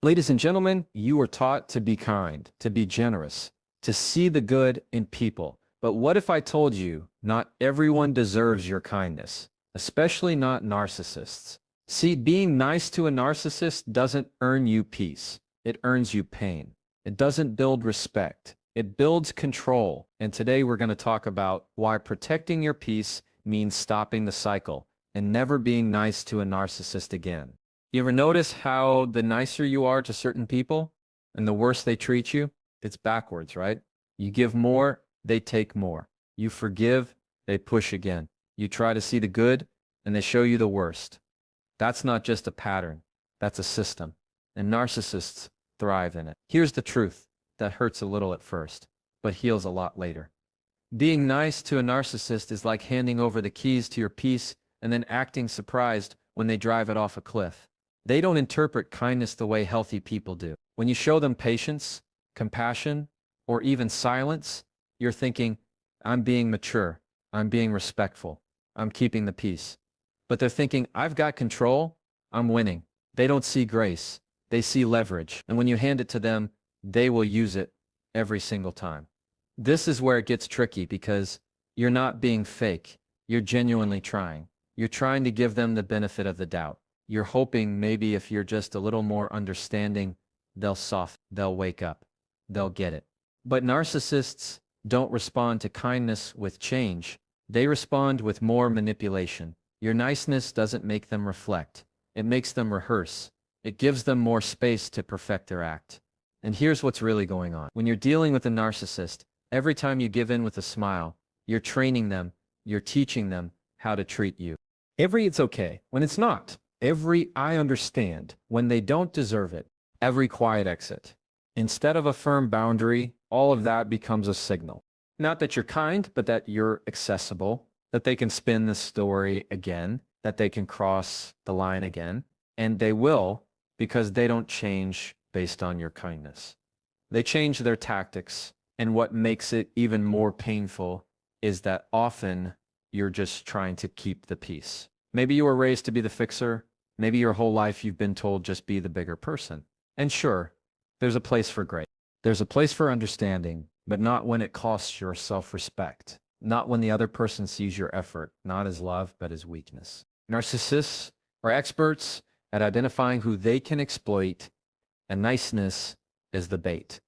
Ladies and gentlemen, you were taught to be kind, to be generous, to see the good in people. But what if I told you not everyone deserves your kindness, especially not narcissists? See, being nice to a narcissist doesn't earn you peace. It earns you pain. It doesn't build respect. It builds control. And today we're going to talk about why protecting your peace means stopping the cycle and never being nice to a narcissist again. You ever notice how the nicer you are to certain people and the worse they treat you? It's backwards, right? You give more, they take more. You forgive, they push again. You try to see the good, and they show you the worst. That's not just a pattern. That's a system. And narcissists thrive in it. Here's the truth that hurts a little at first, but heals a lot later. Being nice to a narcissist is like handing over the keys to your peace and then acting surprised when they drive it off a cliff. They don't interpret kindness the way healthy people do. When you show them patience, compassion, or even silence, you're thinking, I'm being mature, I'm being respectful, I'm keeping the peace. But they're thinking, I've got control, I'm winning. They don't see grace, they see leverage. And when you hand it to them, they will use it every single time. This is where it gets tricky because you're not being fake, you're genuinely trying. You're trying to give them the benefit of the doubt. You're hoping maybe if you're just a little more understanding, they'll soften, they'll wake up, they'll get it. But narcissists don't respond to kindness with change. They respond with more manipulation. Your niceness doesn't make them reflect. It makes them rehearse. It gives them more space to perfect their act. And here's what's really going on. When you're dealing with a narcissist, every time you give in with a smile, you're training them, you're teaching them how to treat you. Every it's okay when it's not. Every I understand when they don't deserve it. Every quiet exit. Instead of a firm boundary, all of that becomes a signal. Not that you're kind, but that you're accessible, that they can spin the story again, that they can cross the line again. And they will, because they don't change based on your kindness. They change their tactics. And what makes it even more painful is that often you're just trying to keep the peace. Maybe you were raised to be the fixer. Maybe your whole life you've been told just be the bigger person. And sure, there's a place for grace. There's a place for understanding, but not when it costs your self-respect. Not when the other person sees your effort, not as love, but as weakness. Narcissists are experts at identifying who they can exploit, and niceness is the bait.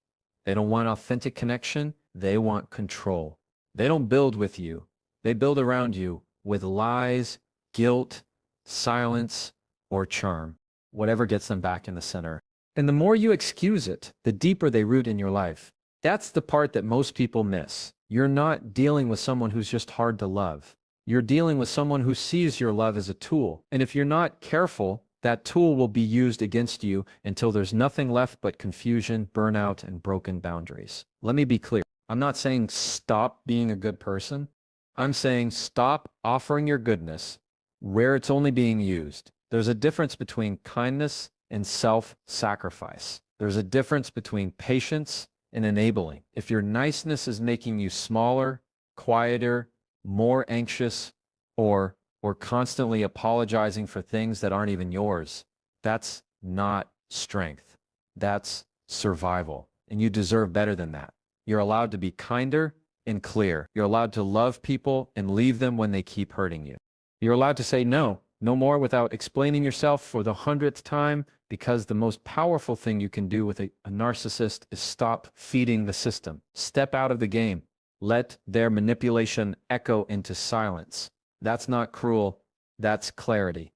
They don't want authentic connection, they want control. They don't build with you. They build around you with lies, guilt, silence, or charm, whatever gets them back in the center. And the more you excuse it, the deeper they root in your life. That's the part that most people miss. You're not dealing with someone who's just hard to love. You're dealing with someone who sees your love as a tool. And if you're not careful, that tool will be used against you until there's nothing left but confusion, burnout, and broken boundaries. Let me be clear. I'm not saying stop being a good person. I'm saying stop offering your goodness where it's only being used. There's a difference between kindness and self-sacrifice. There's a difference between patience and enabling. If your niceness is making you smaller, quieter, more anxious, or constantly apologizing for things that aren't even yours, that's not strength. That's survival. And you deserve better than that. You're allowed to be kinder and clear. You're allowed to love people and leave them when they keep hurting you. You're allowed to say no more without explaining yourself for the 100th time, because the most powerful thing you can do with a narcissist is stop feeding the system. Step out of the game. Let their manipulation echo into silence. That's not cruel. That's clarity.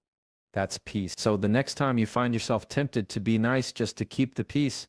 That's peace. So the next time you find yourself tempted to be nice just to keep the peace,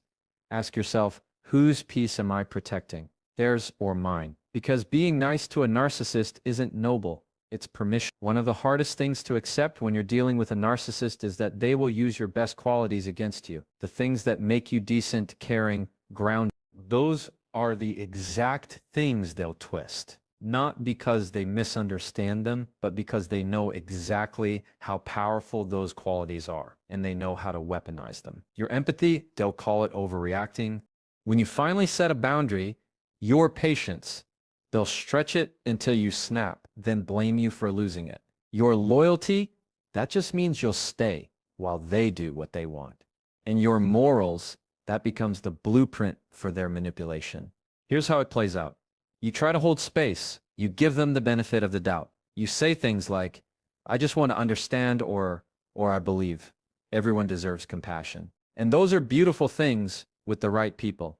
ask yourself, whose peace am I protecting? Theirs or mine? Because being nice to a narcissist isn't noble. It's permission. One of the hardest things to accept when you're dealing with a narcissist is that they will use your best qualities against you. The things that make you decent, caring, grounded. Those are the exact things they'll twist. Not because they misunderstand them, but because they know exactly how powerful those qualities are, and they know how to weaponize them. Your empathy, they'll call it overreacting. When you finally set a boundary, your patience, they'll stretch it until you snap, then blame you for losing it. Your loyalty, that just means you'll stay while they do what they want. And your morals, that becomes the blueprint for their manipulation. Here's how it plays out. You try to hold space. You give them the benefit of the doubt. You say things like, I just want to understand, or I believe everyone deserves compassion. And those are beautiful things with the right people.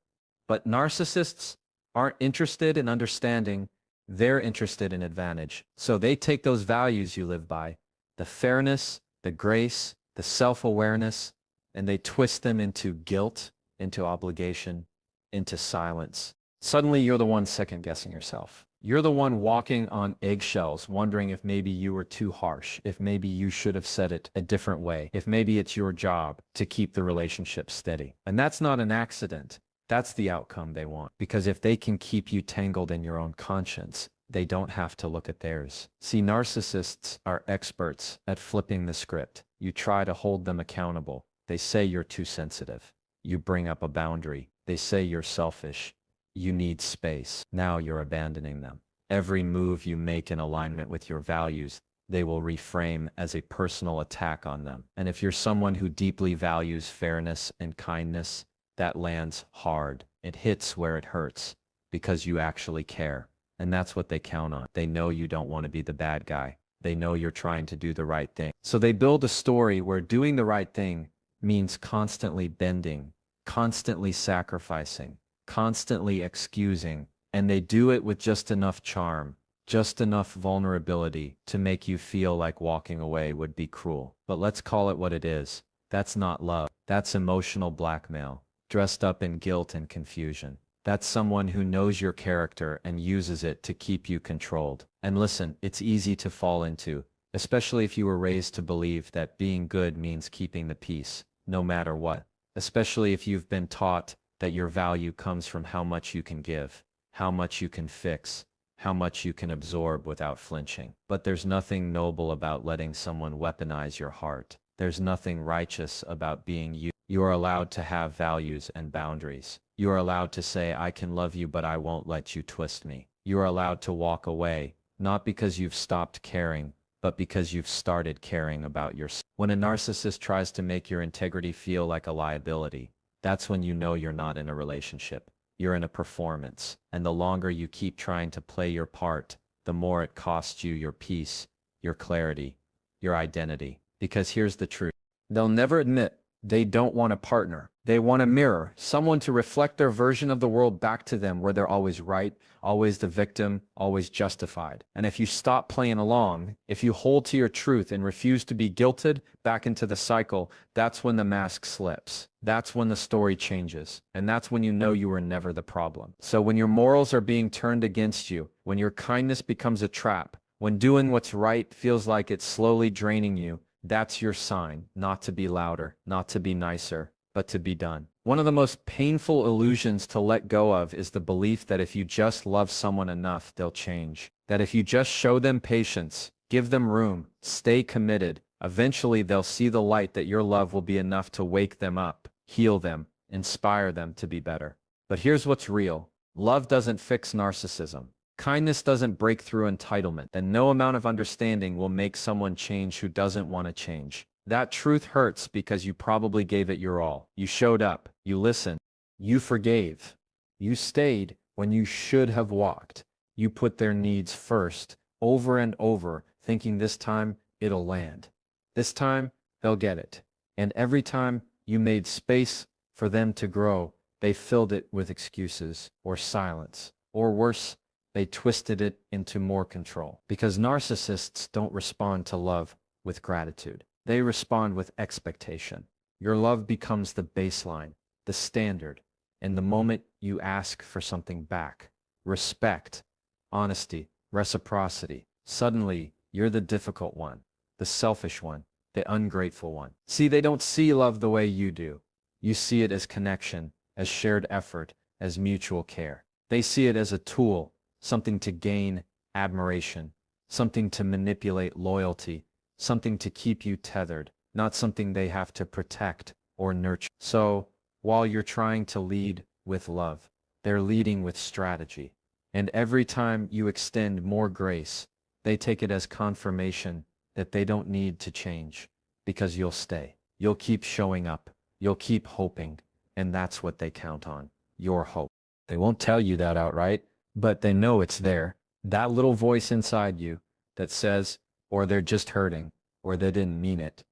But narcissists aren't interested in understanding. They're interested in advantage. So they take those values you live by, the fairness, the grace, the self-awareness, and they twist them into guilt, into obligation, into silence. Suddenly, you're the one second-guessing yourself. You're the one walking on eggshells, wondering if maybe you were too harsh, if maybe you should have said it a different way, if maybe it's your job to keep the relationship steady. And that's not an accident. That's the outcome they want. Because if they can keep you tangled in your own conscience, they don't have to look at theirs. See, narcissists are experts at flipping the script. You try to hold them accountable. They say you're too sensitive. You bring up a boundary. They say you're selfish. You need space. Now you're abandoning them. Every move you make in alignment with your values, they will reframe as a personal attack on them. And if you're someone who deeply values fairness and kindness, that lands hard. It hits where it hurts because you actually care. And that's what they count on. They know you don't want to be the bad guy. They know you're trying to do the right thing. So they build a story where doing the right thing means constantly bending, constantly sacrificing, constantly excusing, and they do it with just enough charm, just enough vulnerability to make you feel like walking away would be cruel. But let's call it what it is. That's not love. That's emotional blackmail, dressed up in guilt and confusion. That's someone who knows your character and uses it to keep you controlled. And listen, it's easy to fall into, especially if you were raised to believe that being good means keeping the peace, no matter what. Especially if you've been taught that your value comes from how much you can give, how much you can fix, how much you can absorb without flinching. But there's nothing noble about letting someone weaponize your heart. There's nothing righteous about being you. You are allowed to have values and boundaries. You are allowed to say, I can love you, but I won't let you twist me. You are allowed to walk away, not because you've stopped caring, but because you've started caring about yourself. When a narcissist tries to make your integrity feel like a liability, that's when you know you're not in a relationship. You're in a performance. And the longer you keep trying to play your part, the more it costs you your peace, your clarity, your identity. Because here's the truth. They'll never admit they don't want a partner. They want a mirror, someone to reflect their version of the world back to them where they're always right, always the victim, always justified. And if you stop playing along, if you hold to your truth and refuse to be guilted back into the cycle, that's when the mask slips. That's when the story changes. And that's when you know you were never the problem. So when your morals are being turned against you, when your kindness becomes a trap, when doing what's right feels like it's slowly draining you, that's your sign not to be louder, not to be nicer, but to be done. One of the most painful illusions to let go of is the belief that if you just love someone enough, they'll change. That if you just show them patience, give them room, stay committed, eventually they'll see the light that your love will be enough to wake them up, heal them, inspire them to be better. But here's what's real. Love doesn't fix narcissism. Kindness doesn't break through entitlement, and no amount of understanding will make someone change who doesn't want to change. That truth hurts because you probably gave it your all. You showed up, you listened, you forgave, you stayed when you should have walked. You put their needs first, over and over, thinking this time it'll land. This time they'll get it. And every time you made space for them to grow, they filled it with excuses or silence, or worse, they twisted it into more control. Because narcissists don't respond to love with gratitude. They respond with expectation. Your love becomes the baseline, the standard, and the moment you ask for something back, respect, honesty, reciprocity, suddenly you're the difficult one, the selfish one, the ungrateful one. See, they don't see love the way you do. You see it as connection, as shared effort, as mutual care. They see it as a tool, something to gain admiration, something to manipulate loyalty, something to keep you tethered, not something they have to protect or nurture. So, while you're trying to lead with love, they're leading with strategy. And every time you extend more grace, they take it as confirmation that they don't need to change, because you'll stay. You'll keep showing up. you'll keep hoping, and that's what they count on, your hope. They won't tell you that outright, but they know it's there. That little voice inside you that says, or they're just hurting, or they didn't mean it.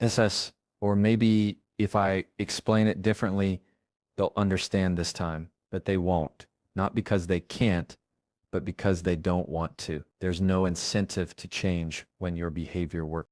SS, or maybe if I explain it differently, they'll understand this time, but they won't. Not because they can't, but because they don't want to. There's no incentive to change when your behavior works.